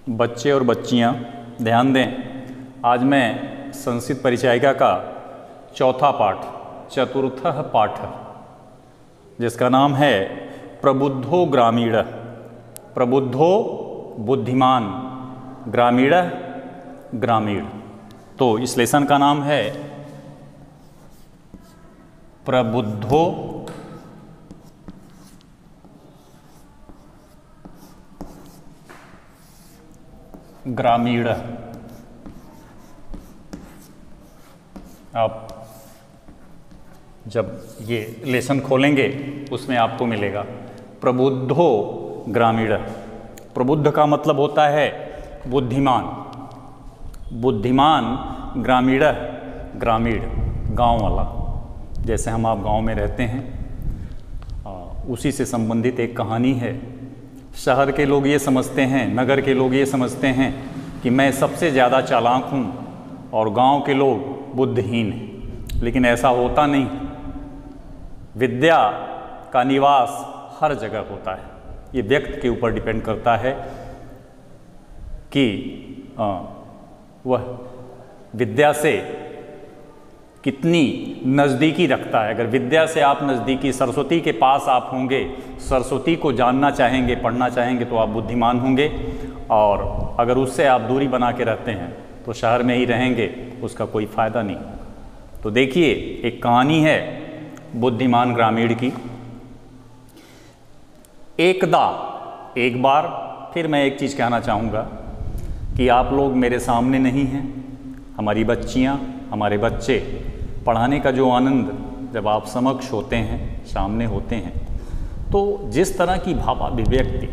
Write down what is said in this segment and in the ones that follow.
बच्चे और बच्चियां ध्यान दें। आज मैं संस्कृत परिचायिका का चौथा पाठ, चतुर्थः पाठ, जिसका नाम है प्रबुद्धो ग्रामीण। प्रबुद्धो बुद्धिमान, ग्रामीण ग्रामीण। तो इस लेसन का नाम है प्रबुद्धो ग्रामीण। आप जब ये लेसन खोलेंगे उसमें आपको मिलेगा प्रबुद्धो ग्रामीण। प्रबुद्ध का मतलब होता है बुद्धिमान, बुद्धिमान ग्रामीण, ग्रामीण गांव वाला। जैसे हम आप गांव में रहते हैं, उसी से संबंधित एक कहानी है। शहर के लोग ये समझते हैं, नगर के लोग ये समझते हैं कि मैं सबसे ज़्यादा चालाक हूँ और गांव के लोग बुद्धिहीन हैं, लेकिन ऐसा होता नहीं। विद्या का निवास हर जगह होता है। ये व्यक्ति के ऊपर डिपेंड करता है कि वह विद्या से कितनी नज़दीकी रखता है। अगर विद्या से आप नज़दीकी, सरस्वती के पास आप होंगे, सरस्वती को जानना चाहेंगे, पढ़ना चाहेंगे, तो आप बुद्धिमान होंगे। और अगर उससे आप दूरी बना के रहते हैं तो शहर में ही रहेंगे, उसका कोई फ़ायदा नहीं होगा। तो देखिए, एक कहानी है बुद्धिमान ग्रामीण की। एकदा, एक बार, फिर मैं एक चीज़ कहना चाहूँगा कि आप लोग मेरे सामने नहीं हैं। हमारी बच्चियाँ, हमारे बच्चे, पढ़ाने का जो आनंद जब आप समक्ष होते हैं, सामने होते हैं, तो जिस तरह की भाव अभिव्यक्ति,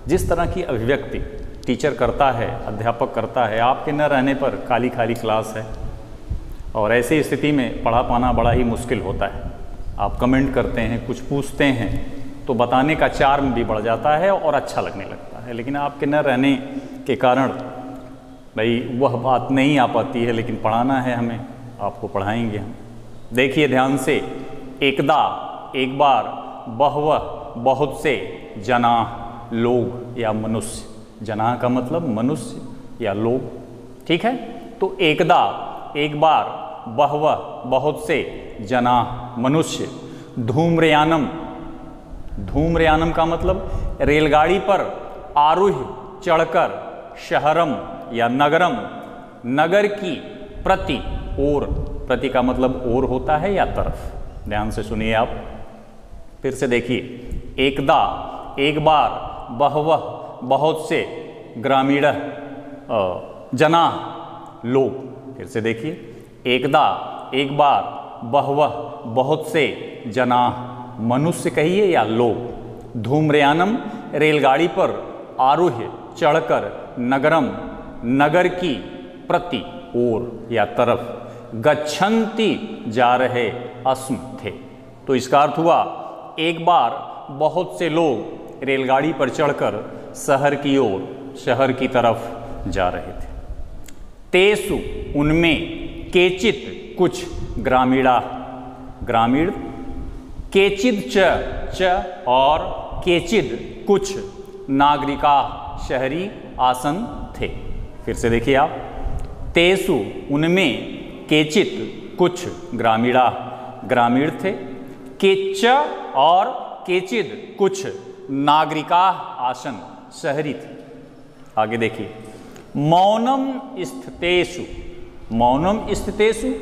जिस तरह की अभिव्यक्ति टीचर करता है, अध्यापक करता है, आपके न रहने पर खाली खाली क्लास है और ऐसी स्थिति में पढ़ा पाना बड़ा ही मुश्किल होता है। आप कमेंट करते हैं, कुछ पूछते हैं, तो बताने का चार्म भी बढ़ जाता है और अच्छा लगने लगता है। लेकिन आपके न रहने के कारण भाई वह बात नहीं आ पाती है, लेकिन पढ़ाना है हमें, आपको पढ़ाएंगे हम। देखिए ध्यान से। एकदा, एक बार, बहवह, बहुत से, जना, लोग या मनुष्य। जना का मतलब मनुष्य या लोग, ठीक है। तो एकदा, एक बार, बहवह, बहुत से, जना, मनुष्य, धूम्रयानम। धूम्रयानम का मतलब रेलगाड़ी पर आरूढ़ चढ़कर, शहरम या नगरम, नगर की प्रति ओर। प्रति का मतलब ओर होता है या तरफ। ध्यान से सुनिए आप, फिर से देखिए। एकदा, एक बार, बहवह, बहुत से, ग्रामीण, जना, लोग। फिर से देखिए। एकदा, एक बार, बहवह, बहुत से, जना, मनुष्य कहिए या लोग, धूम्रयानम, रेलगाड़ी पर आरूढ़ चढ़कर, नगरम, नगर की प्रति ओर या तरफ, गच्छन्ति, जा रहे, अस्म थे। तो इसका अर्थ हुआ, एक बार बहुत से लोग रेलगाड़ी पर चढ़कर शहर की ओर, शहर की तरफ जा रहे थे। तेसु, उनमें, केचित, कुछ, ग्रामीणा, ग्रामीण, केचिद, च और केचिद, कुछ, नागरिका, शहरी, आसन थे। फिर से देखिए आप। तेसु, उनमें, केचित, कुछ, ग्रामीणा, ग्रामीण थे, केच और केचिद, कुछ, नागरिका, आसन, शहरी थे। आगे देखिए। मौनम स्थितेषु, मौनम स्थितेषु,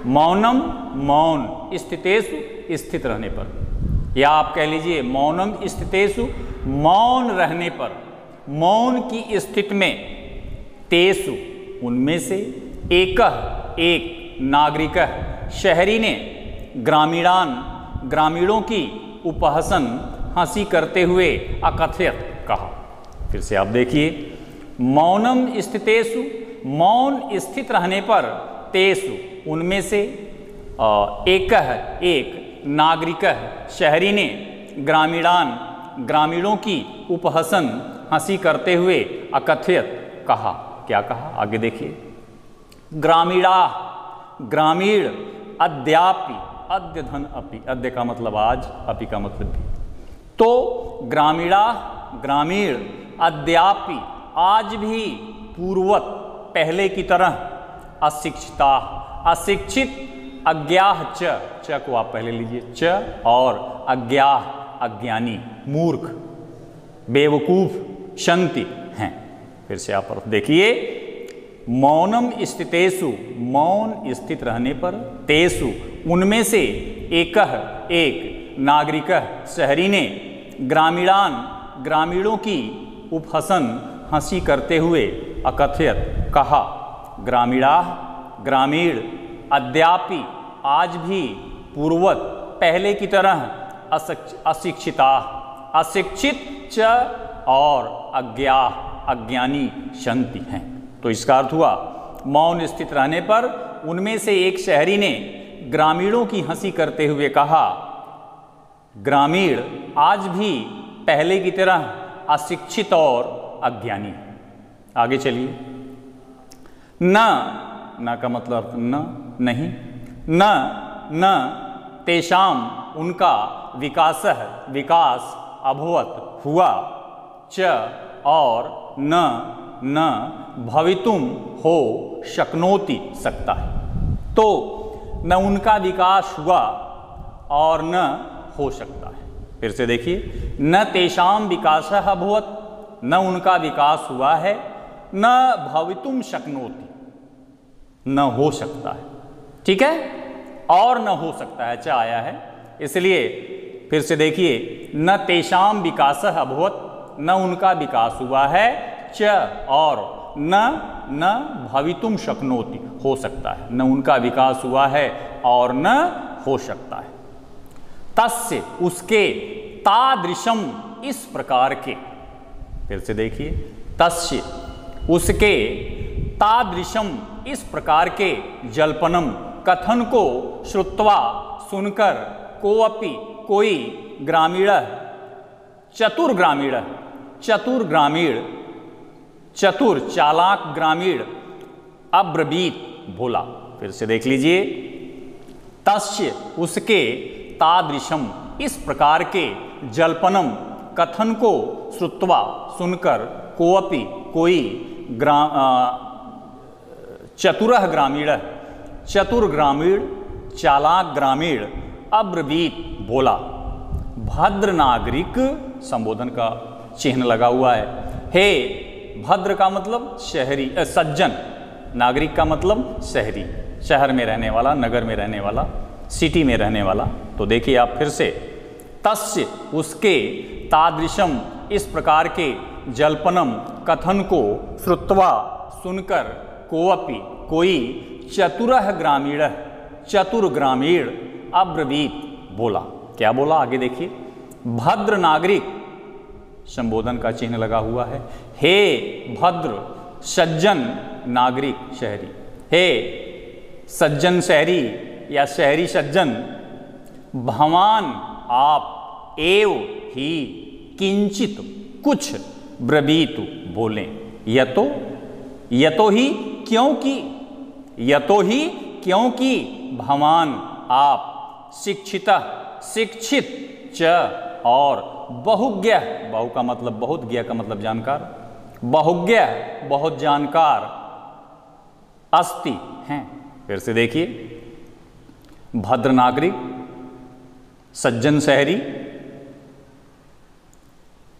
मौनम, मौन, स्थितेषु, स्थित रहने पर, या आप कह लीजिए मौनम स्थितेषु, मौन रहने पर, मौन की स्थिति में, तेसु, उनमें से, एकह, एक, नागरिकः, शहरी ने, ग्रामीणान, ग्रामीणों की, उपहसन, हंसी करते हुए, अकथयत, कहा। फिर से आप देखिए। मौनम स्थितेषु, मौन स्थित रहने पर, तेसु, उनमें से, एकह, एक, नागरिकः, शहरी ने, ग्रामीणान, ग्रामीणों की, उपहसन, हंसी करते हुए, अकथयत, कहा। क्या कहा? आगे देखिए। ग्रामीणा, ग्रामीण, अद्यापि, अद्य धन अपि, अद्य का मतलब आज, अपि का मतलब भी। तो ग्रामीणा, ग्रामीण, अद्यापि, आज भी पूर्वत पहले की तरह अशिक्षिता अशिक्षित अज्ञाह च को आप पहले लीजिए च और अज्ञाह अज्ञानी मूर्ख बेवकूफ शंति हैं। फिर से आप देखिए मौनम स्थितेषु मौन स्थित रहने पर तेषु उनमें से एक नागरिकः शहरी ने ग्रामीणों की उपहसन हंसी करते हुए अकथयत कहा ग्रामीण अद्यापि आज भी पूर्वत पहले की तरह अशिक्षिता अशिक्षित च और अज्ञानी शंति हैं। तो इसका अर्थ हुआ मौन स्थित रहने पर उनमें से एक शहरी ने ग्रामीणों की हंसी करते हुए कहा ग्रामीण आज भी पहले की तरह अशिक्षित और अज्ञानी। आगे चलिए न का मतलब न नहीं न तेषाम उनका विकास अभवत हुआ च और न भवितुम हो शक्नोति सकता है। तो न उनका विकास हुआ और न हो सकता है। फिर से देखिए न तेषाम विकासः अभवत न उनका विकास हुआ है न भवितुम शक्नोति न हो सकता है। ठीक है और न हो सकता है च आया है इसलिए फिर से देखिए न तेषाम विकासः अभवत न उनका विकास हुआ है च और न भवितुम शक्नोति हो सकता है न उनका विकास हुआ है और न हो सकता है। तस्य उसके तादृशम इस प्रकार के फिर से देखिए तस्य उसके तादृशम इस प्रकार के जल्पनम कथन को श्रुत्वा सुनकर कोई ग्रामीण चतुर चालाक ग्रामीण अब्रवीत बोला। फिर से देख लीजिए तस्य उसके तादृशम इस प्रकार के जल्पनम कथन को श्रुत्वा सुनकर कोई चतुर ग्रामीण चालाक ग्रामीण अब्रवीत बोला। भद्र नागरिक संबोधन का चिन्ह लगा हुआ है। हे भद्र का मतलब शहरी सज्जन नागरिक का मतलब शहरी शहर में रहने वाला नगर में रहने वाला सिटी में रहने वाला। तो देखिए आप फिर से तस्य उसके तादृशम इस प्रकार के जल्पनम कथन को श्रुत्वा सुनकर कोई चतुर ग्रामीण अब्रवीत बोला। क्या बोला आगे देखिए भद्र नागरिक संबोधन का चिन्ह लगा हुआ है। हे भद्र सज्जन नागरिक शहरी हे सज्जन शहरी या शहरी सज्जन भवान आप एव ही किंचित कुछ ब्रवीतु बोलें यतो ही क्योंकि भवान आप शिक्षित च और बहुज्ञ बहु का मतलब बहुत ज्ञ का मतलब जानकार बहुज्ञ बहुत जानकार अस्ति हैं। फिर से देखिए भद्र नागरिक सज्जन शहरी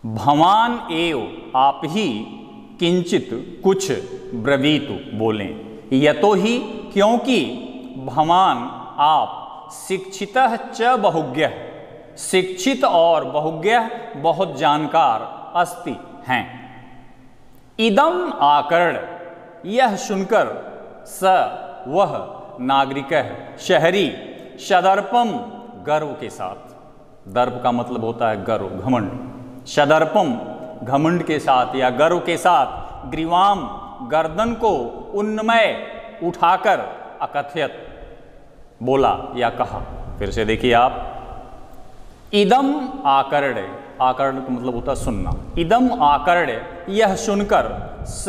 भवान एव आप ही किंचित कुछ ब्रवीतु बोलें यतो ही क्योंकि भवान आप शिक्षितः च बहुज्ञ शिक्षित और बहुज्ञ बहुत जानकार अस्ति हैं। इदम आकर्ण यह सुनकर स वह नागरिक शहरी सदर्पम गर्व के साथ दर्प का मतलब होता है गर्व घमंड सदर्पम घमंड के साथ या गर्व के साथ ग्रीवाम गर्दन को उन्नमय उठाकर अकथयत बोला या कहा। फिर से देखिए आप इदम आकर्ण का मतलब होता है सुनना। इदम आकर्ण यह सुनकर स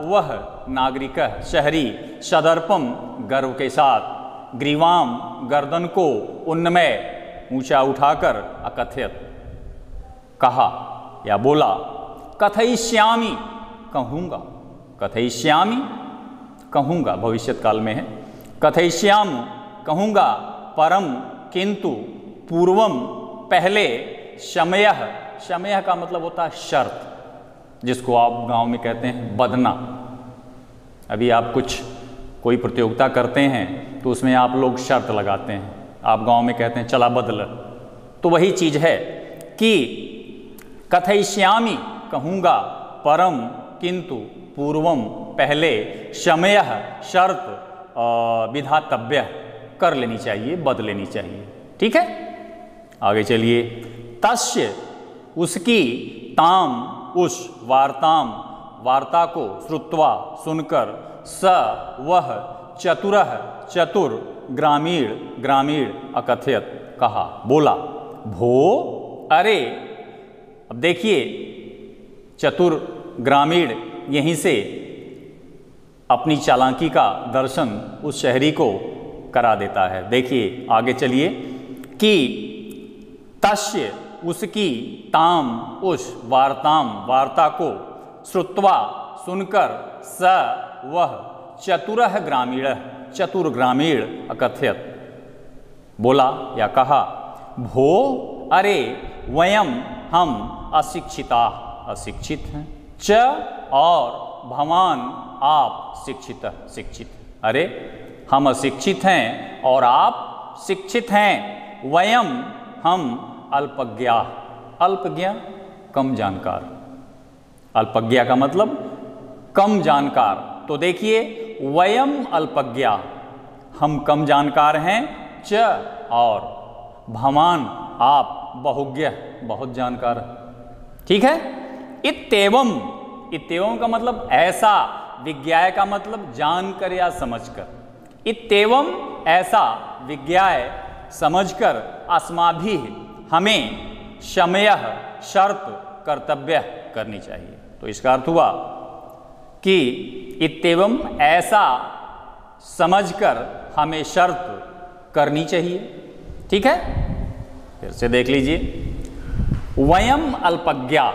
वह नागरिक शहरी सदर्पम गर्व के साथ ग्रीवाम गर्दन को उन्नमय ऊंचा उठाकर अकथयत कहा या बोला। कथयिष्यामि कहूँगा, कथयिष्यामि कहूँगा, भविष्यत काल में है, कथयिष्यामि कहूँगा, परम किंतु, पूर्वम पहले, शमयः, शमयः का मतलब होता है शर्त, जिसको आप गांव में कहते हैं बदना। अभी आप कोई प्रतियोगिता करते हैं तो उसमें आप लोग शर्त लगाते हैं, आप गांव में कहते हैं चला बदल, तो वही चीज़ है कि कथयिष्यामि कहूँगा, परम किंतु, पूर्वम पहले, शमयः शर्त, विधातव्य कर लेनी चाहिए, बद लेनी चाहिए। ठीक है, आगे चलिए। तस्य उसकी, ताम उस, वार्ताम वार्ता को, श्रुत्वा सुनकर, स वह, चतुरः चतुर, ग्रामीण ग्रामीण, अकथयत कहा, बोला, भो अरे। अब देखिए चतुर ग्रामीण यहीं से अपनी चालाकी का दर्शन उस शहरी को करा देता है। देखिए आगे चलिए कि तस्य उसकी, ताम उस, वार्ताम वार्ता को, श्रुत्वा सुनकर, स वह, चतुरः ग्रामीण चतुर ग्रामीण, अकथयत बोला या कहा, भो अरे, वयम हम, अशिक्षिता अशिक्षित हैं, च और, भवान आप, शिक्षित शिक्षित, अरे हम अशिक्षित हैं और आप शिक्षित हैं, वयम हम, अल्पज्ञा अल्पज्ञा कम जानकार, अल्पज्ञा का मतलब कम जानकार। तो देखिए वयम अल्पज्ञा हम कम जानकार हैं, च और, भवान आप, बहुज्ञ बहुत जानकार। ठीक है, इत्येवं, इत्येवं का मतलब ऐसा, विज्ञाय का मतलब जानकर या समझकर, इत्येवं ऐसा, विज्ञाय समझकर, अस्माभिः हमें, शमयः शर्त, कर्तव्य करनी चाहिए। तो इसका अर्थ हुआ कि इत्येवं ऐसा समझकर हमें शर्त करनी चाहिए। ठीक है, फिर से देख लीजिए, वयम अल्पज्ञा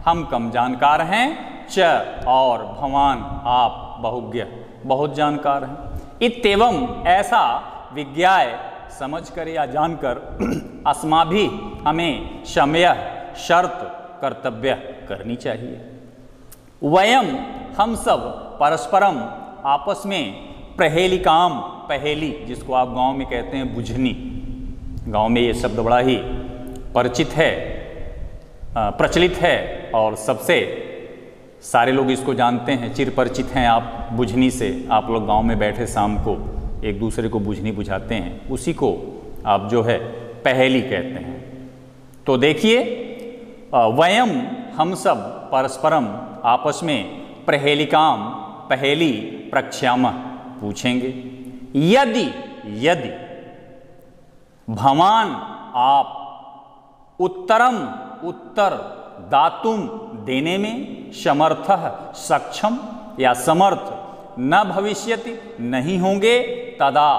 हम कम जानकार हैं, च और, भवान आप, बहुज्ञ बहुत जानकार हैं, इत्येवं ऐसा, विज्ञाय समझकर या जानकर, अस्माभिः हमें, शमयः शर्त, कर्तव्य करनी चाहिए। वयम हम सब, परस्परम आपस में, प्रहेलिकाम पहेली, जिसको आप गांव में कहते हैं बुझनी, गांव में ये शब्द बड़ा ही परिचित है, प्रचलित है और सबसे सारे लोग इसको जानते हैं, चिर परिचित हैं आप बुझनी से। आप लोग गांव में बैठे शाम को एक दूसरे को बुझनी बुझाते हैं, उसी को आप जो है पहेली कहते हैं। तो देखिए वयम हम सब, परस्परम आपस में, प्रहेलिकाम पहेली, प्रक्ष्यामः पूछेंगे, यदि यदि, भवान आप, उत्तरम उत्तर, दातुम देने में, समर्थः सक्षम या समर्थ, न भविष्यति नहीं होंगे, तदा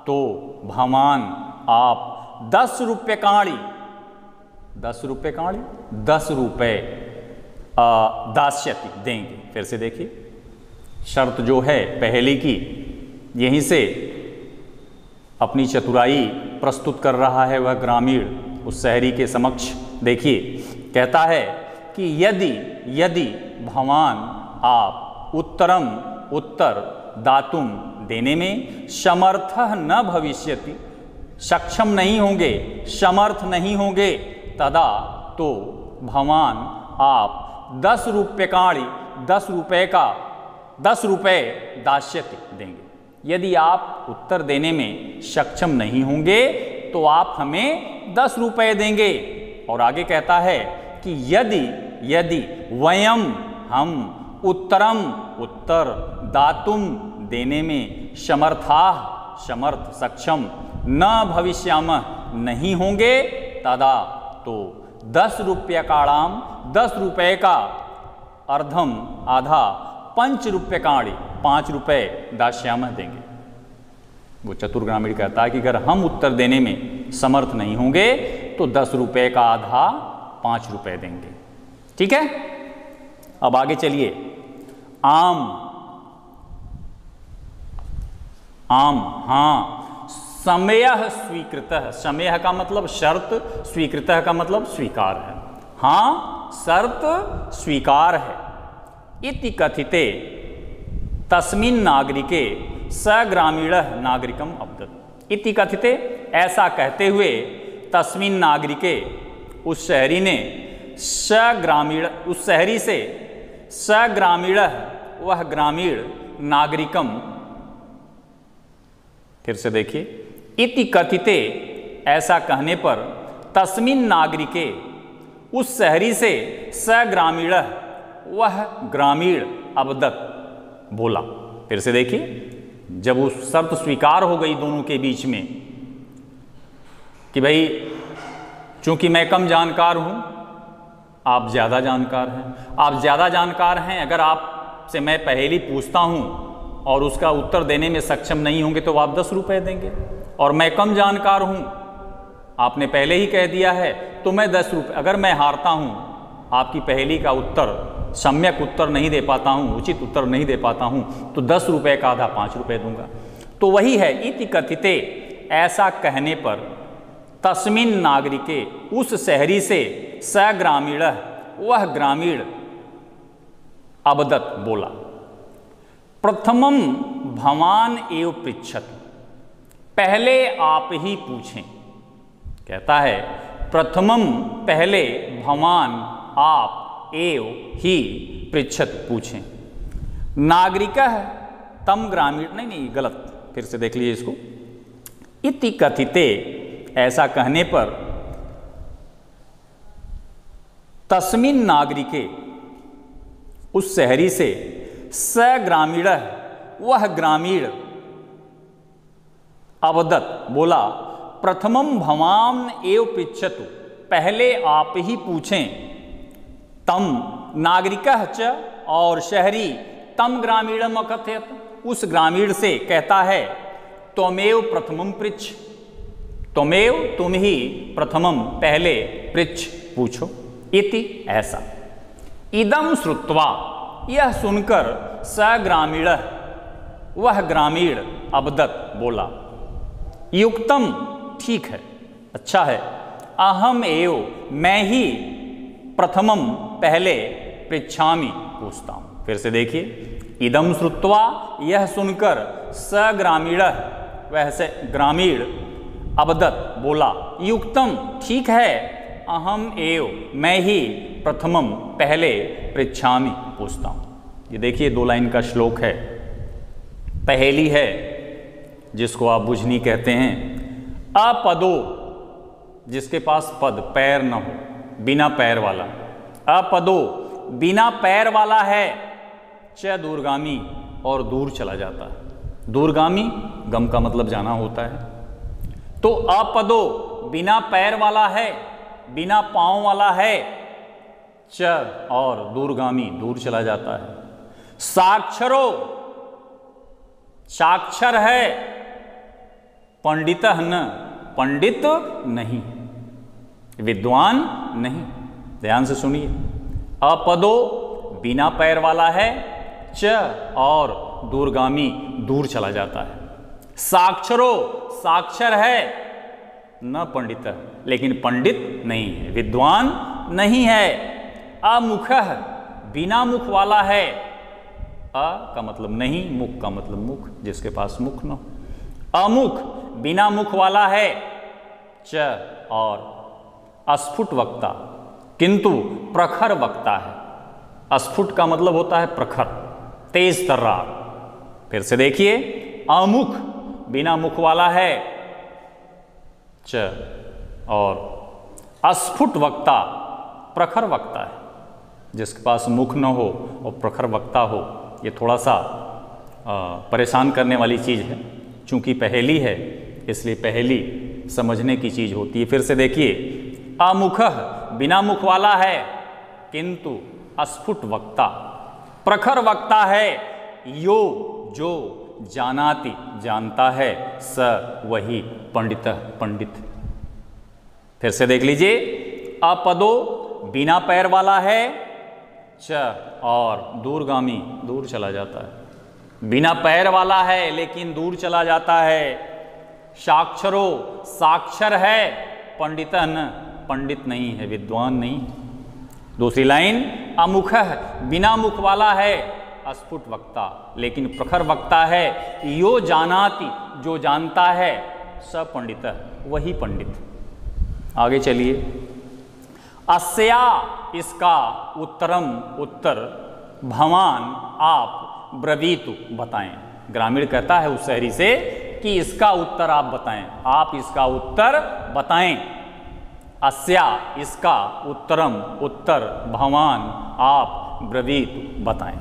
तो, भवान आप, 10 रुपये काणी, 10 रुपये काणी 10 रुपये दास्यति देंगे। फिर से देखिए शर्त जो है पहेली की, यहीं से अपनी चतुराई प्रस्तुत कर रहा है वह ग्रामीण उस शहरी के समक्ष। देखिए कहता है कि यदि यदि भवान आप, उत्तरम उत्तर, दातुम देने में, समर्थः न भविष्यति सक्षम नहीं होंगे, समर्थ नहीं होंगे, तदा तो, भवान आप, 10 रुपये काणी 10 रुपये का 10 रुपये दास्यति देंगे। यदि आप उत्तर देने में सक्षम नहीं होंगे तो आप हमें 10 रुपये देंगे। और आगे कहता है कि यदि यदि वयम हम, उत्तरम उत्तर, दातुम देने में, समर्थाः समर्थ सक्षम, न भविष्यामः नहीं होंगे, तदा तो, 10 रुपये काणाम 10 रुपये का, अर्धम आधा, 5 रुपये काणी 5 रुपये दास्यामः देंगे। वो चतुर ग्रामीण कहता है कि अगर हम उत्तर देने में समर्थ नहीं होंगे तो 10 रुपये का आधा 5 रुपये देंगे। ठीक है, अब आगे चलिए। आम, आम, हाँ। समयः स्वीकृतः, समयः का मतलब शर्त, स्वीकृतः का मतलब स्वीकार है। हाँ, शर्त स्वीकार है। इति कथिते तस्मिन् नागरिके स ग्रामीणः नागरिकम अवदत्। इति कथिते, ऐसा कहते हुए, तस्मिन् नागरिके, उस शहरी ने, स ग्रामीण, उस शहरी से, स ग्रामीणः, वह ग्रामीण, नागरिकम, फिर से देखिए, इति कथिते, ऐसा कहने पर, तस्मिन् नागरिके, उस शहरी से, स ग्रामीणः, वह ग्रामीण, अवदत्, बोला। फिर से देखिए, जब उस शर्त स्वीकार हो गई दोनों के बीच में कि भाई चूंकि मैं कम जानकार हूं, आप ज़्यादा जानकार हैं, आप ज़्यादा जानकार हैं, अगर आपसे मैं पहेली पूछता हूं और उसका उत्तर देने में सक्षम नहीं होंगे तो आप 10 रुपये देंगे, और मैं कम जानकार हूं, आपने पहले ही कह दिया है तो मैं 10 रुपये, अगर मैं हारता हूं, आपकी पहेली का उत्तर, सम्यक उत्तर नहीं दे पाता हूं, उचित उत्तर नहीं दे पाता हूं, तो 10 रुपये का आधा 5 रुपये दूंगा। तो वही है, इति कथिते, ऐसा कहने पर, तस्मिन् नागरिके, उस शहरी से, स ग्रामीणः, वह ग्रामीण, अवदत्, बोला। प्रथमं भवान एव पृच्छत, पहले आप ही पूछें। कहता है प्रथमम, पहले, भवान, आप, एव, ही, पृच्छत, पूछें। नागरिकः तम ग्रामीण, नहीं गलत, फिर से देख लीजिए इसको। इति कथिते, ऐसा कहने पर, तस्मिन् नागरिके, उस शहरी से, स ग्रामीणः, वह ग्रामीण, अवदत्, बोला। प्रथमम भवान एव पृच्छतु, पहले आप ही पूछें। तम, नागरिकः च, और शहरी, तम ग्रामीणम अकथयत, उस ग्रामीण से कहता है, त्वमेव प्रथमम पृच्छ, त्वमेव, तुम ही, प्रथमम, पहले, पृच्छ, पूछो। इति, ऐसा। इदं श्रुत्वा, यह सुनकर, स ग्रामीणः, वह ग्रामीण, अवदत्, बोला। युक्तम, ठीक है, अच्छा है। अहम एव, मैं ही, प्रथमम, पहले, पृच्छामि, पूछता हूं। फिर से देखिए, इदम श्रुत्वा, यह सुनकर, स ग्रामीणः, वह से ग्रामीण, अवदत्, बोला। युक्तम, ठीक है। अहम एव, मैं ही, प्रथमम, पहले, पृच्छामि, पूछता हूं। ये देखिए 2 लाइन का श्लोक है, पहेली है, जिसको आप बुझनी कहते हैं। अपदो, जिसके पास पद, पैर न हो, बिना पैर वाला। अपदो, बिना पैर वाला है। च, दूरगामी, और दूर चला जाता है। दूरगामी, गम का मतलब जाना होता है। तो अपदो, बिना पैर वाला है, बिना पांव वाला है। च, और दूरगामी, दूर चला जाता है। साक्षरो, साक्षर है। पंडितः न, पंडित नहीं, विद्वान नहीं। ध्यान से सुनिए, अपदो, बिना पैर वाला है। च, और दूरगामी, दूर चला जाता है। साक्षरो, साक्षर है। न पंडितः, लेकिन पंडित नहीं है, विद्वान नहीं है। अमुखः, बिना मुख वाला है। अ का मतलब नहीं, मुख का मतलब मुख, जिसके पास मुख न हो। अमुख, बिना मुख वाला है। च, और अस्फुट वक्ता, किंतु प्रखर वक्ता है। अस्फुट का मतलब होता है प्रखर, तेज तर्रार। फिर से देखिए, अमुख, बिना मुख वाला है। च, और अस्फुट वक्ता, प्रखर वक्ता है, जिसके पास मुख न हो और प्रखर वक्ता हो। ये थोड़ा सा परेशान करने वाली चीज़ है, चूंकि पहेली है इसलिए पहेली समझने की चीज़ होती है। फिर से देखिए, अमुखः, बिना मुख वाला है, किंतु अस्फुट वक्ता, प्रखर वक्ता है। यो, जो, जानाति, जानता है। स, वही, पंडितः, पंडित। फिर से देख लीजिए, अपदो, बिना पैर वाला है। च और दूरगामी, दूर चला जाता है। बिना पैर वाला है लेकिन दूर चला जाता है। साक्षरो, साक्षर है, पंडितन, पंडित नहीं है, विद्वान नहीं। दूसरी लाइन, अमुख, बिना मुख वाला है, अस्फुट वक्ता लेकिन प्रखर वक्ता है। यो जानाति, जो जानता है, स पंडित, वही पंडित। आगे चलिए। अस्या, इसका, उत्तरम, उत्तर, भवान, आप, ब्रवीतु, बताएं। ग्रामीण कहता है उस शहरी से कि इसका उत्तर आप बताएं, आप इसका उत्तर बताएं। अस्या, इसका, उत्तरम, उत्तर, भवान, आप, ब्रवीतु, बताएं।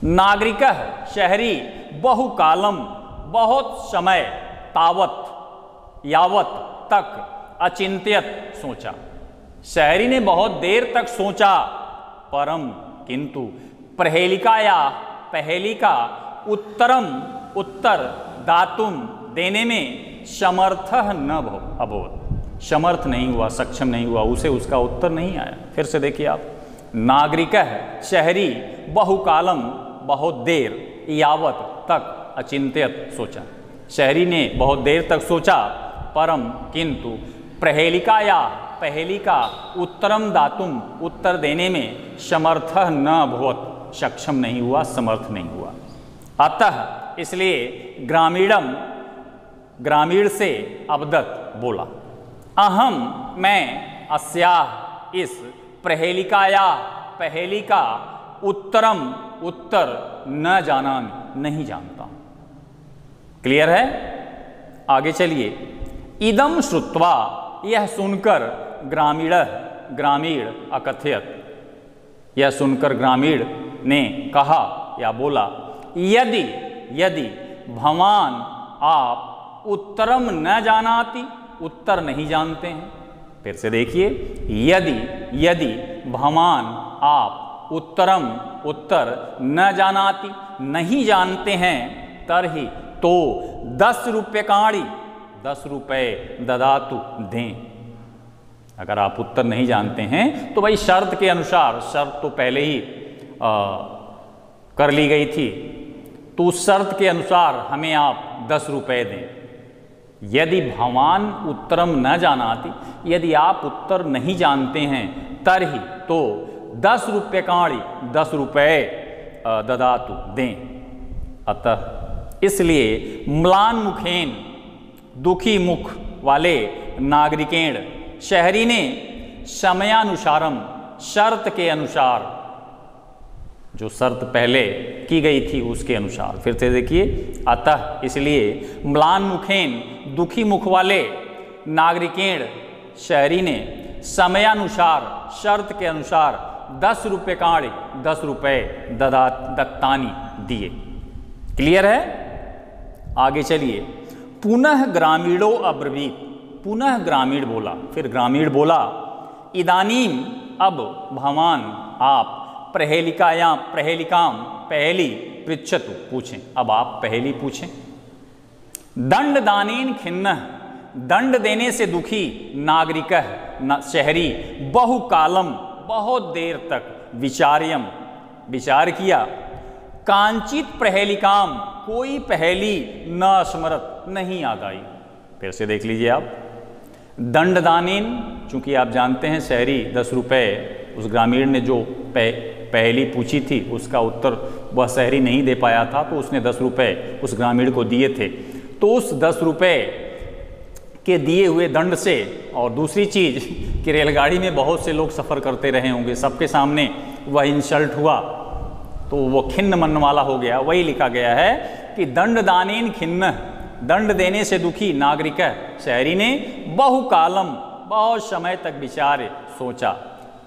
नागरिक, शहरी, बहुकालम, बहुत समय, तावत, यावत, तक, अचिंत्यत, सोचा। शहरी ने बहुत देर तक सोचा, परम, किंतु, प्रहेलिकाया, पहेलिका, उत्तरम, उत्तर, दातुम, देने में, समर्थः न अभवत्, समर्थ नहीं हुआ, सक्षम नहीं हुआ, उसे उसका उत्तर नहीं आया। फिर से देखिए आप। नागरिक, शहरी, बहुकालम, बहुत देर, यावत, तक, अचिंत्यत, सोचा। शहरी ने बहुत देर तक सोचा, परम, किंतु, प्रहेलिकाया, पहेलिका, उत्तरम दातुम, उत्तर देने में, समर्थ न अभवत्, सक्षम नहीं हुआ, समर्थ नहीं हुआ। अतः, इसलिए, ग्रामीणम, ग्रामीण से अवदत, बोला। अहम, मैं, अस्याह, इस, प्रहेलिकाया, पहेलिका, उत्तरम, उत्तर, न जानामि, नहीं जानता हूं। क्लियर है? आगे चलिए। इदम श्रुत्वा, यह सुनकर, ग्रामीण, ग्रामीण, अकथयत, यह सुनकर ग्रामीण ने कहा या बोला, यदि, यदि, भवान, आप, उत्तरम न जानाति, उत्तर नहीं जानते हैं। फिर से देखिए। यदि, यदि, भवान, आप, उत्तरम, उत्तर, न जानाति, नहीं जानते हैं, तरहि, तो, 10 रुप्यकाणि, 10 रुपये, ददातु, दें। अगर आप उत्तर नहीं जानते हैं तो भाई शर्त के अनुसार, शर्त तो पहले ही कर ली गई थी, तो उस शर्त के अनुसार हमें आप 10 रुपये दें। यदि भवान उत्तरम न जानाति, यदि आप उत्तर नहीं जानते हैं, तरहि, तो, 10 रुप्यकाणि, 10 रुपये, ददातु, दें। अतः, इसलिए, म्लान मुखेन, दुखी मुख वाले, नागरिकेण, शहरी ने, समयानुसारम, शर्त के अनुसार, जो शर्त पहले की गई थी उसके अनुसार। फिर से देखिए। अतः, इसलिए, म्लान मुखेन, दुखी मुख वाले, नागरिकेण, शहरी ने, समयानुसार, शर्त के अनुसार, 10 रुप्यकाणि, 10 रुपये, दत्तानी, दिए। क्लियर है? आगे चलिए। पुनः ग्रामीणो अब्रवीत, पुनः ग्रामीण बोला। फिर ग्रामीण बोला, इदानीम, अब, भवान, आप, प्रहेलिकायां, प्रहेलिकाम, पहेली, पृच्छतु, पूछें। अब आप पहेली पूछें। दंड दानेन खिन्नः, दंड देने से दुखी, नागरिक, शहरी, बहुकालम, बहुत देर तक, विचार्यम, विचार किया, कांचित प्रहेलिकाम, कोई पहेली, न स्मरत, नहीं याद आई। फिर से देख लीजिए आप। दंडदानीन, चूंकि आप जानते हैं शहरी 10 रुपये, उस ग्रामीण ने जो पहेली पूछी थी उसका उत्तर वह शहरी नहीं दे पाया था, तो उसने 10 रुपये उस ग्रामीण को दिए थे। तो उस 10 रुपये के दिए हुए दंड से, और दूसरी चीज़ कि रेलगाड़ी में बहुत से लोग सफ़र करते रहे होंगे, सबके सामने वह इंसल्ट हुआ तो वो खिन्न मन वाला हो गया। वही लिखा गया है कि दंडदानेन खिन्न, दंड देने से दुखी, नागरिक, शहरी ने, बहुकालम, बहुत समय तक विचारे, सोचा,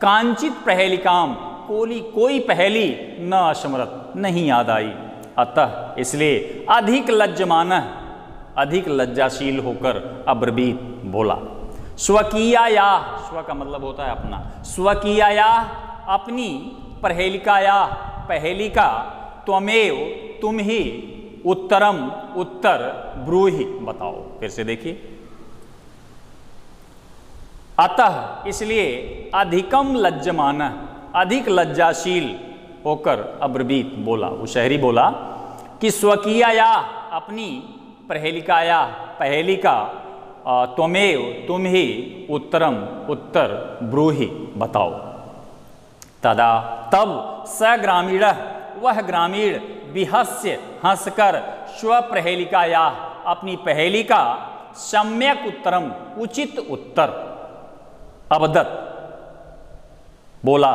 कांचित पहेलिकाम, कोई पहेली, न असमरत, नहीं याद आई। अतः, इसलिए, अधिक लज्जमानः, अधिक लज्जाशील होकर, अब्रवीत, बोला। स्वकीयाया, स्व का मतलब होता है अपना, स्वकीयाया, अपनी, पहेलिकाया, पहेलिका, त्वमेव, तुम ही, उत्तरम, उत्तर, ब्रूहि, बताओ। फिर से देखिए। अतः, इसलिए, अधिकम लज्जमानः, अधिक लज्जाशील होकर अब्रवीत बोला, वो शहरी बोला कि स्वकीयाया अपनी प्रहेलिकाया पहेली का त्वमेव तुम ही उत्तरम उत्तर ब्रूहि बताओ। तदा तब स ग्रामीण वह ग्रामीण बिहस्य हंसकर स्वप्रहेलिकाया अपनी पहेली का सम्यक उत्तरम उचित उत्तर अवदत बोला,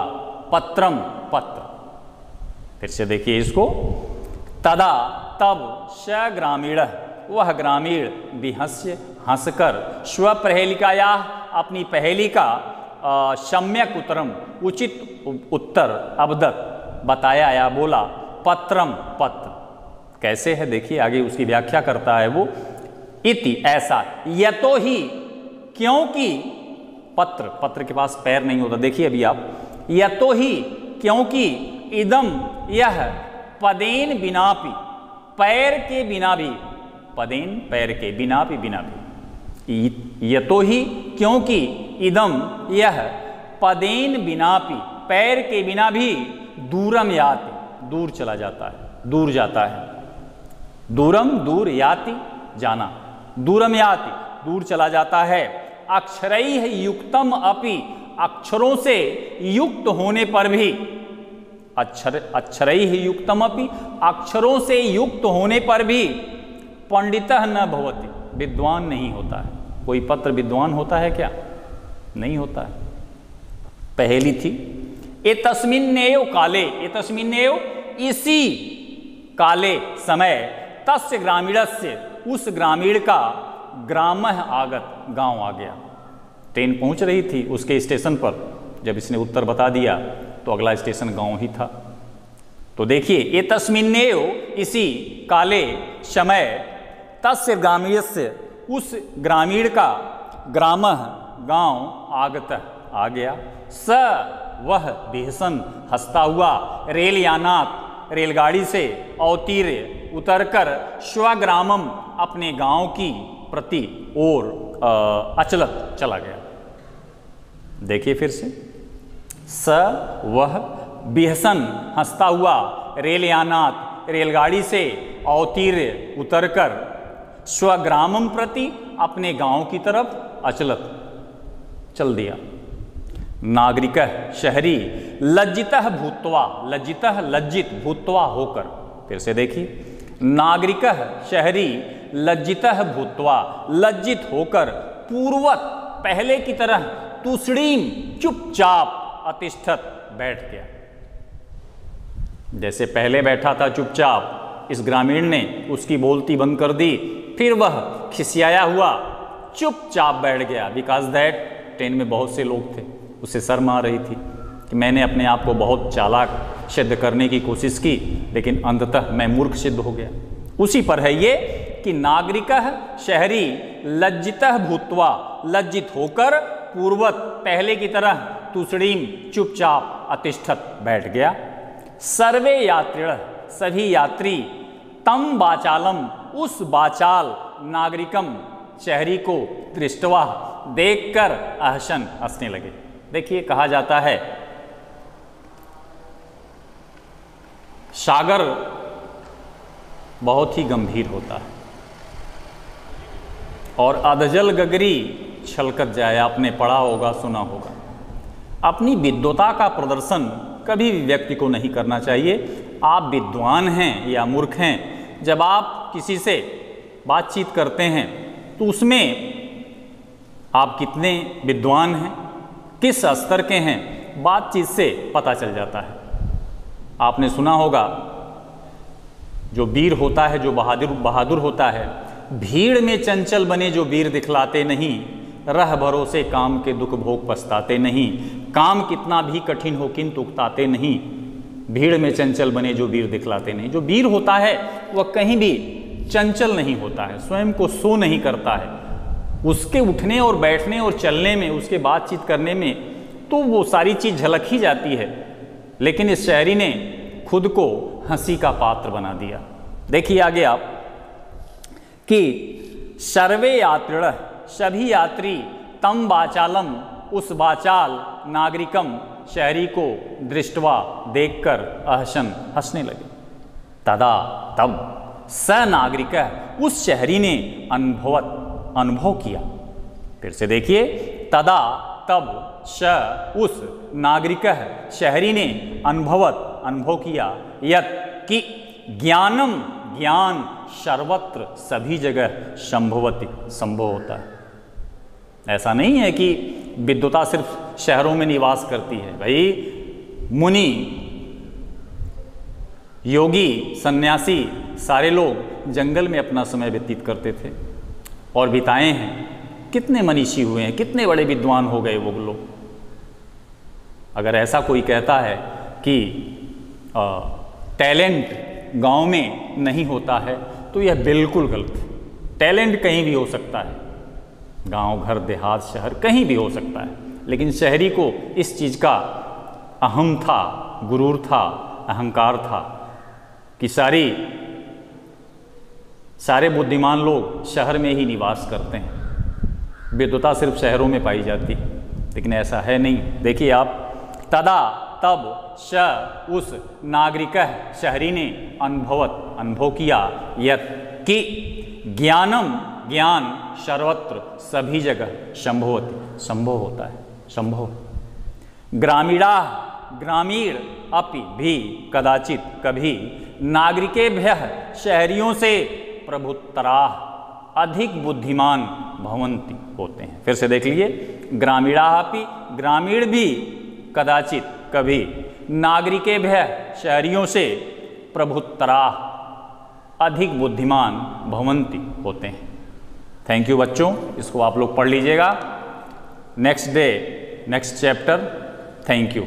पत्रम पत्र। फिर से देखिए इसको, तदा तब स ग्रामीण वह ग्रामीण बिहस्य हंसकर स्वप्रहेलिकाया अपनी पहेली का सम्यक उत्तरम उचित उत्तर अवदत बताया या बोला, पत्रम पत्र। कैसे है देखिए, आगे उसकी व्याख्या करता है वो, इति ऐसा, यतो ही क्योंकि, पत्र पत्र के पास पैर नहीं होता, देखिए अभी आप, यतो ही क्योंकि, इदम यह, पदेन बिनापि पैर के बिना भी, पदेन पैर के बिना भी, बिना भी, यतो ही क्योंकि, इदम यह, पदेन बिनापि पैर के बिना भी, दूरम याति दूर चला जाता है, दूर जाता है, दूरम दूर याति जाना, दूरम याति दूर चला जाता है, अक्षरैः युक्तम अपि अक्षरों से युक्त होने पर भी, अक्षरैः युक्तम अपि अक्षरों से युक्त होने पर भी, पंडितः न भवति विद्वान नहीं होता है। कोई पत्र विद्वान होता है क्या? नहीं होता है। पहेली थी, एतस्मिन्नेव काले, एतस्मिन्नेव इसी काले समय, तस्य ग्रामीणस्य उस ग्रामीण का, ग्रामः आगत गांव आ गया। ट्रेन पहुंच रही थी उसके स्टेशन पर, जब इसने उत्तर बता दिया तो अगला स्टेशन गांव ही था। तो देखिए, एतस्मिन्नेव इसी काले समय, तस्य ग्रामीणस्य उस ग्रामीण का, ग्रामः गांव, आगत आ गया, स वह बेहसन हंसता हुआ, रेलयानात रेलगाड़ी से, अवतीर्य उतरकर, स्वग्रामम अपने गांव की प्रति ओर अचलत चला गया। देखिए फिर से, स वह बेहसन हंसता हुआ, रेलयानात रेलगाड़ी से, अवतीर्य उतरकर, स्वग्रामम प्रति अपने गांव की तरफ अचलत चल दिया। नागरिकः शहरी, लज्जितः भूत्वा, लज्जितः लज्जित, भूत्वा होकर, फिर से देखिए, नागरिकः शहरी, लज्जितः भूत्वा लज्जित होकर, पूर्वत पहले की तरह, तुषड़ीम चुपचाप, अतिष्ठत बैठ गया। जैसे पहले बैठा था चुपचाप, इस ग्रामीण ने उसकी बोलती बंद कर दी, फिर वह खिसियाया हुआ चुपचाप बैठ गया। बिकॉज दैट, ट्रेन में बहुत से लोग थे, उसे शर्म आ रही थी कि मैंने अपने आप को बहुत चालाक सिद्ध करने की कोशिश की, लेकिन अंततः मैं मूर्ख सिद्ध हो गया। उसी पर है ये कि नागरिकः शहरी, लज्जितः भूत्वा लज्जित होकर, पूर्वत पहले की तरह, तुषड़ीम चुपचाप, अतिष्ठत बैठ गया। सर्वे यात्रिण सभी यात्री, तम वाचालम उस वाचाल नागरिकम शहरी को, दृष्टवा देखकर, अहसन हंसने लगे। देखिए, कहा जाता है सागर बहुत ही गंभीर होता है और अधजल गगरी छलकत जाए, आपने पढ़ा होगा, सुना होगा। अपनी विद्वता का प्रदर्शन कभी भी व्यक्ति को नहीं करना चाहिए। आप विद्वान हैं या मूर्ख हैं, जब आप किसी से बातचीत करते हैं तो उसमें आप कितने विद्वान हैं, किस स्तर के हैं, बातचीत से पता चल जाता है। आपने सुना होगा, जो वीर होता है, जो बहादुर होता है, भीड़ में चंचल बने जो वीर दिखलाते नहीं, रह भरोसे काम के दुख भोग पछताते नहीं, काम कितना भी कठिन हो किंतु उकताते नहीं, भीड़ में चंचल बने जो वीर दिखलाते नहीं। जो वीर होता है वह कहीं भी चंचल नहीं होता है, स्वयं को सो नहीं करता है। उसके उठने और बैठने और चलने में, उसके बातचीत करने में तो वो सारी चीज़ झलक ही जाती है। लेकिन इस शहरी ने खुद को हंसी का पात्र बना दिया। देखिए आगे आप कि सर्वे यात्रिण सभी यात्री, तम वाचालम उस वाचाल, नागरिकम शहरी को दृष्टवा देखकर अहसन हंसने लगे। तदा तब स नागरिक, उस शहरी ने अनुभव किया। फिर से देखिए, तदा तब श उस नागरिक शहरी ने अनुभव किया, यत कि ज्ञानम ज्ञान सर्वत्र सभी जगह संभवति संभव होता है। ऐसा नहीं है कि विद्वता सिर्फ शहरों में निवास करती है। भाई मुनि, योगी, सन्यासी सारे लोग जंगल में अपना समय व्यतीत करते थे और बिताए हैं। कितने मनीषी हुए हैं, कितने बड़े विद्वान हो गए वो लोग। अगर ऐसा कोई कहता है कि टैलेंट गांव में नहीं होता है तो यह बिल्कुल गलत है। टैलेंट कहीं भी हो सकता है, गांव, घर, देहात, शहर कहीं भी हो सकता है, लेकिन शहरी को इस चीज़ का अहम था, गुरूर था, अहंकार था कि सारे बुद्धिमान लोग शहर में ही निवास करते हैं। विद्वता सिर्फ शहरों में पाई जाती है, लेकिन ऐसा है नहीं। देखिए आप, तदा तब श उस नागरिक शहरी ने अनुभव किया, यत कि ज्ञानम ज्ञान सर्वत्र सभी जगह संभव होता है, संभव। ग्रामीण अपि भी कदाचित कभी नागरिकेभ्यः शहरियों से प्रभुत्तराः अधिक बुद्धिमान भवन्ति होते हैं। फिर से देख लीजिए, ग्रामीणापि ग्रामीण भी कदाचित कभी नागरिकेभ्यः शहरियों से प्रभुत्तराः अधिक बुद्धिमान भवन्ति होते हैं। थैंक यू बच्चों, इसको आप लोग पढ़ लीजिएगा। Next day next chapter. Thank you.